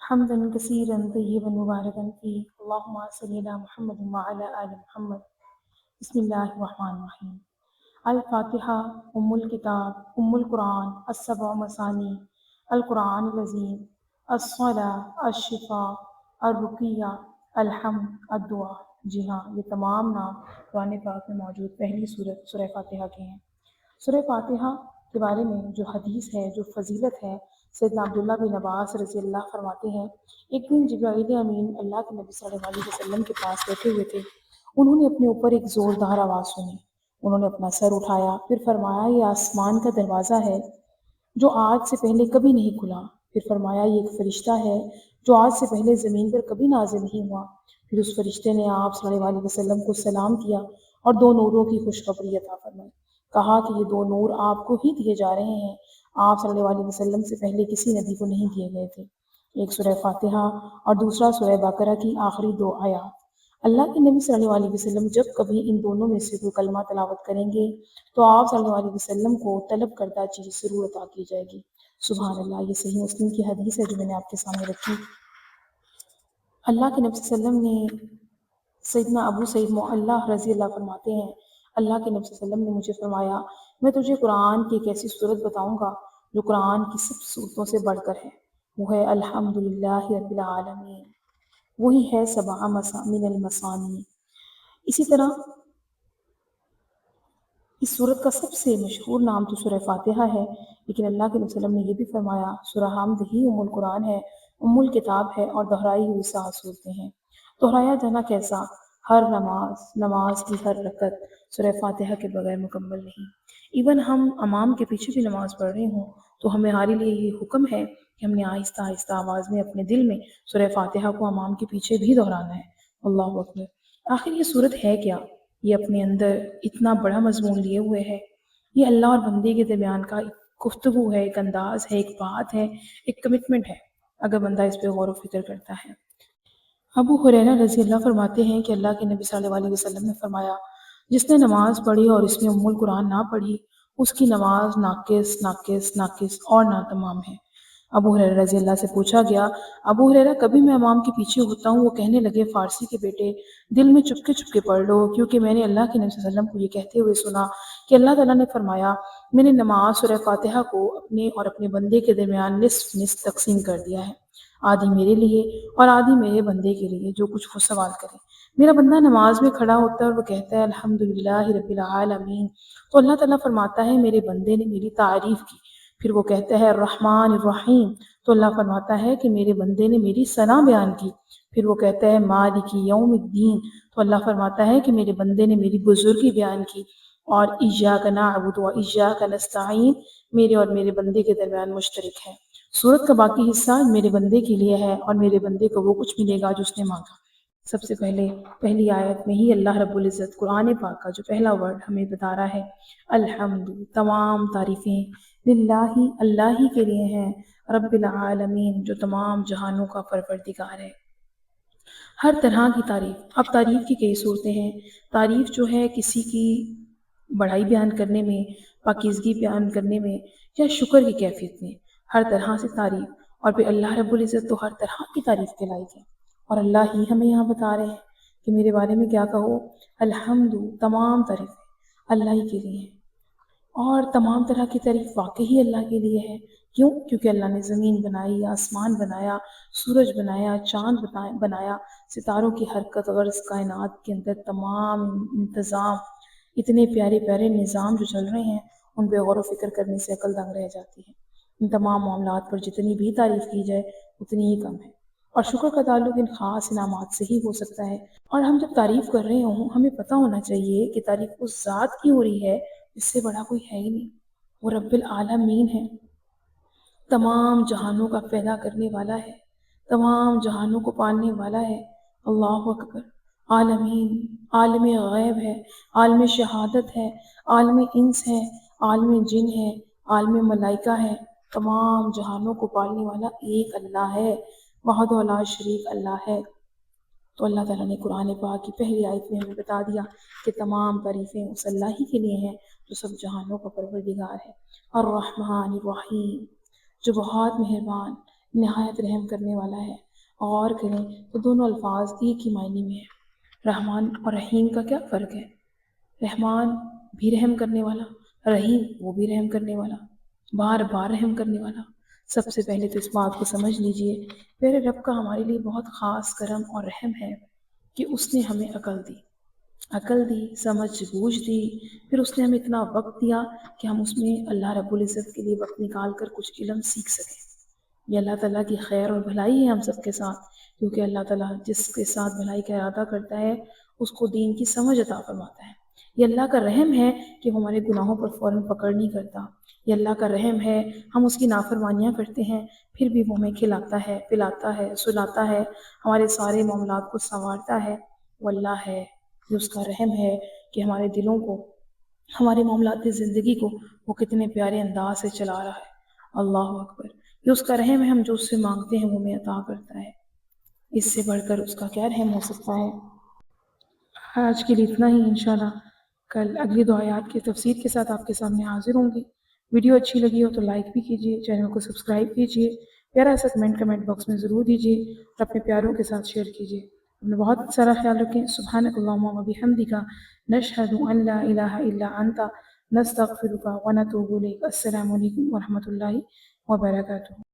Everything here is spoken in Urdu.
حمدا كثيرا طيبا مباركا فيه اللهم صل على محمد وعلى آل محمد. بسم اللہ الرحمن الرحیم. الفاتحہ ام الکتاب ام القرآن السبع مثانی القرآن العظیم الصلاة الشفاء الرقیہ الحمد الدعا. جی ہاں، یہ تمام نام قرآن پاک میں موجود پہلی سورت سورہ فاتحہ کے ہیں. سورہ فاتحہ کے بارے میں جو حدیث ہے، جو فضیلت ہے، سیدنا عبداللہ بن عباس رضی اللہ فرماتے ہیں، ایک دن جبرائیل امین اللہ کے نبی صلی اللہ علیہ وسلم کے پاس بیٹھے ہوئے تھے. انہوں نے اپنے اوپر ایک زوردار آواز سنی. انہوں نے اپنا سر اٹھایا، پھر فرمایا یہ آسمان کا دروازہ ہے جو آج سے پہلے کبھی نہیں کھلا. پھر فرمایا یہ ایک فرشتہ ہے جو آج سے پہلے زمین پر کبھی نازل نہیں ہوا. پھر اس فرشتے نے آپ صلی اللہ علیہ وسلم کو سلام کیا اور دو نوروں کی خوشخبری عطا فرمائی. کہا کہ یہ دو نور آپ کو ہی دیے جا رہے ہیں، آپ صلی اللہ علیہ وسلم سے پہلے کسی نبی کو نہیں دیے گئے تھے. ایک سورہ فاتحہ اور دوسرا سورہ بقرہ کی آخری دو آیات. اللہ کے نبی صلی اللہ علیہ وسلم جب کبھی ان دونوں میں سے کوئی کلمہ تلاوت کریں گے تو آپ صلی اللہ علیہ وسلم کو طلب کردہ چیز ضرور عطا کی جائے گی. سبحان اللہ. یہ صحیح مسلم کی حدیث ہے جو میں نے آپ کے سامنے رکھی. اللہ کے نبی صلی اللہ علیہ وسلم نے سیدنا ابو سعید معلّہ رضی اللہ فرماتے ہیں، اللہ کے نبی صلی اللہ علیہ وسلم نے مجھے فرمایا میں تجھے قرآن کی ایک ایسی صورت بتاؤں گا جو قرآن کی سب صورتوں سے بڑھ کر ہے. وہ ہے الحمدللہ رب العالمین. وہی ہے سبع من المثانی. اسی طرح اس صورت کا سب سے مشہور نام تو سورہ فاتحہ ہے، لیکن اللہ کے نبی صلی اللہ علیہ وسلم نے یہ بھی فرمایا سورہ حمد ہی ام القرآن ہے، ام الکتاب ہے اور دہرائی ہوئی 7 صورتیں ہیں. دہرایا جانا کیسا؟ ہر نماز کی ہر رکعت سورہ فاتحہ کے بغیر مکمل نہیں. ایون ہم امام کے پیچھے بھی نماز پڑھ رہے ہوں تو ہمارے لیے یہ حکم ہے کہ ہم نے آہستہ آہستہ آواز میں اپنے دل میں سورہ فاتحہ کو امام کے پیچھے بھی دہرانا ہے. اللہ اکبر. آخر یہ صورت ہے کیا؟ یہ اپنے اندر اتنا بڑا مضمون لیے ہوئے ہے. یہ اللہ اور بندے کے درمیان کا ایک گفتگو ہے، ایک انداز ہے، ایک بات ہے، ایک کمٹمنٹ ہے اگر بندہ اس پہ غور و فکر کرتا ہے. ابو ہریرہ رضی اللہ فرماتے ہیں کہ اللہ کے نبی صلی اللہ علیہ وسلم نے فرمایا جس نے نماز پڑھی اور اس میں ام القرآن نہ پڑھی اس کی نماز ناقص ناقص ناقص اور ناتمام ہے. ابو ہریرہ رضی اللہ سے پوچھا گیا ابو ہریرہ کبھی میں امام کے پیچھے ہوتا ہوں. وہ کہنے لگے فارسی کے بیٹے دل میں چپکے چپکے پڑھ لو، کیونکہ میں نے اللہ کے نبی صلی اللہ علیہ وسلم کو یہ کہتے ہوئے سنا کہ اللہ تعالیٰ نے فرمایا میں نے نماز سورہ فاتحہ کو اپنے اور اپنے بندے کے درمیان نصف نصف تقسیم کر دیا ہے، آدھی میرے لیے اور آدھی میرے بندے کے لیے جو کچھ وہ سوال کرے. میرا بندہ نماز میں کھڑا ہوتا ہے اور وہ کہتا ہے الحمدللہ رب العالمین تو اللہ تعالیٰ فرماتا ہے میرے بندے نے میری تعریف کی. پھر وہ کہتا ہے الرحمن الرحیم تو اللہ فرماتا ہے کہ میرے بندے نے میری ثنا بیان کی. پھر وہ کہتا ہے مالک یوم الدین تو اللہ فرماتا ہے کہ میرے بندے نے میری بزرگی بیان کی. اور ایاک نعبد و ایاک نستعین میرے اور میرے بندے کے درمیان مشترک ہے. سورت کا باقی حصہ میرے بندے کے لیے ہے اور میرے بندے کو وہ کچھ ملے گا جو اس نے مانگا. سب سے پہلی آیت میں ہی اللہ رب العزت قرآن پاک کا جو پہلا ورڈ ہمیں بتا رہا ہے الحمد، تمام تعریفیں للہ اللہ ہی کے لیے ہیں، رب العالمین جو تمام جہانوں کا پروردگار ہے. ہر طرح کی تعریف. اب تعریف کی کئی صورتیں ہیں. تعریف جو ہے کسی کی بڑائی بیان کرنے میں، پاکیزگی بیان کرنے میں یا شکر کی کیفیت میں، ہر طرح سے تعریف. اور پھر اللہ رب العزت تو ہر طرح کی تعریف کے لائق ہے اور اللہ ہی ہمیں یہاں بتا رہے ہیں کہ میرے بارے میں کیا کہو الحمد، تمام تعریف اللہ ہی کے لیے ہے. اور تمام طرح کی تعریف واقعی اللہ کے لیے ہے. کیوں؟ کیونکہ اللہ نے زمین بنائی، آسمان بنایا، سورج بنایا، چاند بنایا، ستاروں کی حرکت، غرض کائنات کے اندر تمام انتظام، اتنے پیارے پیارے نظام جو چل رہے ہیں ان پہ غور و فکر کرنے سے عقل دنگ رہ جاتی ہے. ان تمام معاملات پر جتنی بھی تعریف کی جائے اتنی ہی کم ہے. اور شکر کا تعلق ان خاص انعامات سے ہی ہو سکتا ہے. اور ہم جب تعریف کر رہے ہوں ہمیں پتہ ہونا چاہیے کہ تعریف اس ذات کی ہو رہی ہے اس سے بڑا کوئی ہے ہی نہیں. وہ رب العالمین ہے، تمام جہانوں کا پیدا کرنے والا ہے، تمام جہانوں کو پالنے والا ہے. اللہ اکبر. عالمین، عالم غیب ہے، عالم شہادت ہے، عالم انس ہے، عالم جن ہے، عالم ملائکہ ہے. تمام جہانوں کو پالنے والا ایک اللہ ہے، وحدہ لا شریک اللہ ہے. تو اللہ تعالیٰ نے قرآن پاک کی پہلی آیت میں ہمیں بتا دیا کہ تمام تعریفیں اس اللہ ہی کے لیے ہیں جو سب جہانوں کا پروردگار ہے. الرحمن الرحیم جو بہت مہربان، نہایت رحم کرنے والا ہے۔ غور کریں تو دونوں الفاظ ایک ہی معنی میں ہیں۔ رحمان اور رحیم کا کیا فرق ہے؟ رحمان بھی رحم کرنے والا، رحیم وہ بھی رحم کرنے والا، بار بار رحم کرنے والا۔ سب سے پہلے تو اس بات کو سمجھ لیجئے، میرے رب کا ہمارے لیے بہت خاص کرم اور رحم ہے کہ اس نے ہمیں عقل دی، سمجھ بوجھ دی، پھر اس نے ہمیں اتنا وقت دیا کہ ہم اس میں اللہ رب العزت کے لیے وقت نکال کر کچھ علم سیکھ سکیں۔ یہ اللہ تعالیٰ کی خیر اور بھلائی ہے ہم سب کے ساتھ، کیونکہ اللہ تعالیٰ جس کے ساتھ بھلائی کا ارادہ کرتا ہے اس کو دین کی سمجھ عطا فرماتا ہے۔ یہ اللہ کا رحم ہے کہ وہ ہمارے گناہوں پر فوراً پکڑ نہیں کرتا۔ یہ اللہ کا رحم ہے، ہم اس کی نافرمانیاں کرتے ہیں پھر بھی وہ ہمیں کھلاتا ہے، پلاتا ہے، سلاتا ہے، ہمارے سارے معاملات کو سنوارتا ہے۔ وہ اللہ ہے، یہ اس کا رحم ہے کہ ہمارے دلوں کو، ہمارے معاملات زندگی کو وہ کتنے پیارے انداز سے چلا رہا ہے۔ اللہ اکبر! یہ اس کا رحم ہے، ہم جو اس سے مانگتے ہیں وہ ہمیں عطا کرتا ہے۔ اس سے بڑھ کر اس کا کیا رحم ہو سکتا ہے؟ آج کے لیے اتنا ہی، انشاءاللہ کل اگلی دو آیات کی تفسیر کے ساتھ آپ کے سامنے حاضر ہوں گی۔ ویڈیو اچھی لگی ہو تو لائک بھی کیجیے، چینل کو سبسکرائب کیجیے، پیارا سا کمنٹ باکس میں ضرور دیجیے اور اپنے پیاروں کے ساتھ شیئر کیجیے۔ اپنا بہت سارا خیال رکھیں۔ سبحانک اللہم و بحمدک، نشہد ان لا الہ الا انت، نستغفرک و نتوب الیک۔ السلام علیکم ورحمۃ اللہ وبرکاتہ۔